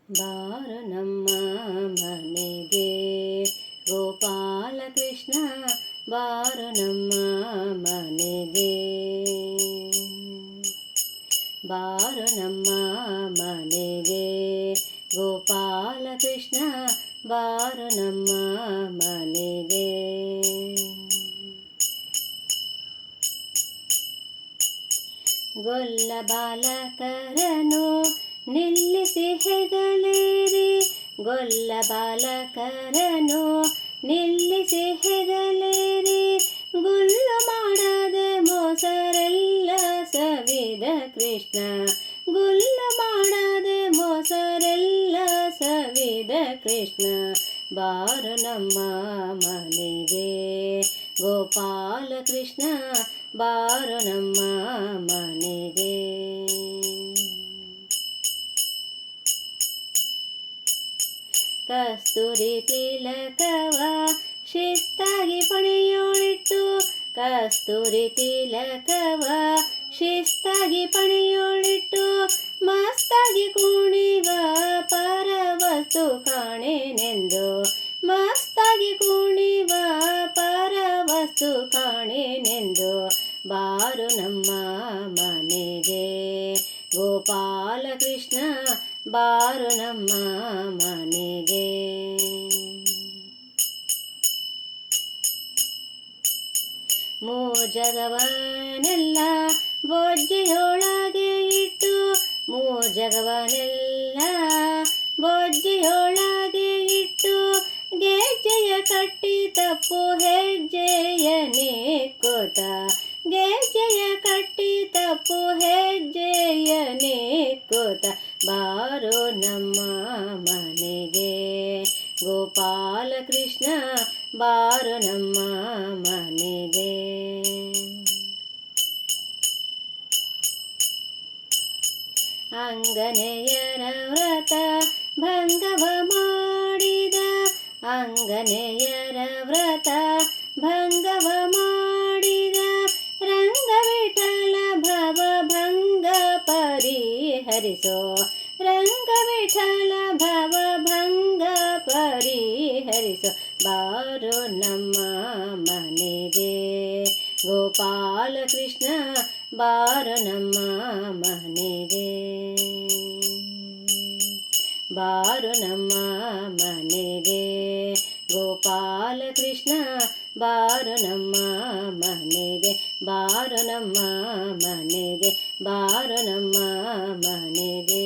ಬಾರ ನಮ್ಮ ಮನೆಗೆ ಗೋಪಾಲ ಕೃಷ್ಣ ಬಾರ ನಮ್ಮ ಮನೆಗೆ ಬಾರ ನಮ್ಮ ಮನೆಗೆ ಗೋಪಾಲ ಕೃಷ್ಣ ಬಾರ ನಮ್ಮ ಮನೆಗೆ ಗೊಲ್ಲ ಬಾಲಕರನು ನಿಲ್ಲಿಸಿ ಹೆಗಲೇರಿ ಗೊಲ್ಲ ಬಾಲಕರನು ನಿಲ್ಲಿಸಿ ಹೆಗಲೇರಿ ಗುಲ್ಲು ಮಾಡದೆ ಮೋಸರೆಲ್ಲ ಸವಿದ ಕೃಷ್ಣ ಗುಲ್ಲು ಮಾಡದೆ ಮೋಸರೆಲ್ಲ ಸವಿದ ಕೃಷ್ಣ ಬಾರ ನಮ್ಮ ಮನೆಗೆ ಗೋಪಾಲ ಕೃಷ್ಣ ಬಾರ ನಮ್ಮ ಮನೆಗೆ ಕಸ್ತೂರಿ ತಿಲಕವ ಶಿಸ್ತಾಗಿ ಪಣೆಯೋಳಿಟ್ಟು ಕಸ್ತೂರಿ ತಿಲಕವ ಶಿಸ್ತಾಗಿ ಪಣೆಯೋಳಿಟ್ಟು ಮಸ್ತಾಗಿ ಕುಣಿವ ಪರವಸ್ತು ಕಾಣೆನೆಂದು ಮಸ್ತಾಗಿ ಕುಣಿವ ಪರವಸ್ತು ಕಾಣೆನೆಂದು ಬಾರು ನಮ್ಮ ಮನೆಗೆ ಗೋಪಾಲ ಕೃಷ್ಣ ಬಾರು ನಮ್ಮ ಮನೆಗೆ ಮೂಜಗವನೆಲ್ಲ ಬೊಜ್ಜೆಯೊಳಗೆ ಇಟ್ಟು ಮೂಜಗವನೆಲ್ಲ ಬೊಜ್ಜೆಯೊಳಗೆ ಇಟ್ಟು ಗೆಜ್ಜೆಯ ಕಟ್ಟಿ ತಪ್ಪು ಹೆಜ್ಜೆಯ ನೆಕ್ಕುತ್ತ ಗೆಜ್ಜೆಯ ಕಟ್ಟಿ ತಪ್ಪು ಹೆಜ್ಜೆಯ ನೆಕ್ಕುತ್ತ ಬಾರೋ ನಮ್ಮ ಮನೆಗೆ ಗೋಪಾಲ ಕೃಷ್ಣ ಬಾರೋ ನಮ್ಮ ಮನೆಗೆ ಅಂಗನೆಯರ ವ್ರತ ಭಂಗವ ಮಾಡಿದ ಅಂಗನೆಯರ ವ್ರತ ಭಂಗವ ಮಾಡಿದ ರಂಗ ವಿಠಲ ಭವ ಭಂಗ ಪರಿಹರಿಸೋ ರಂಗ ವಿಠಲ ಭವ ಭಂಗ ಪರಿಹರಿಸೋ ಬಾರೋ ನಮ್ಮ ಮನೆಗೆ ಗೋಪಾಲ ಕೃಷ್ಣ ಬಾರೋ ನಮ್ಮ ಮನೆಗೆ ಬಾರೋ ನಮ್ಮ ಮನೆಗೆ ಗೋಪಾಲ ಕೃಷ್ಣ ಬಾರೋ ನಮ್ಮ ಮನೆಗೆ ಬಾರೋ ನಮ್ಮ ಮನೆಗೆ ಬಾರೋ ನಮ್ಮ ಮನೆಗೆ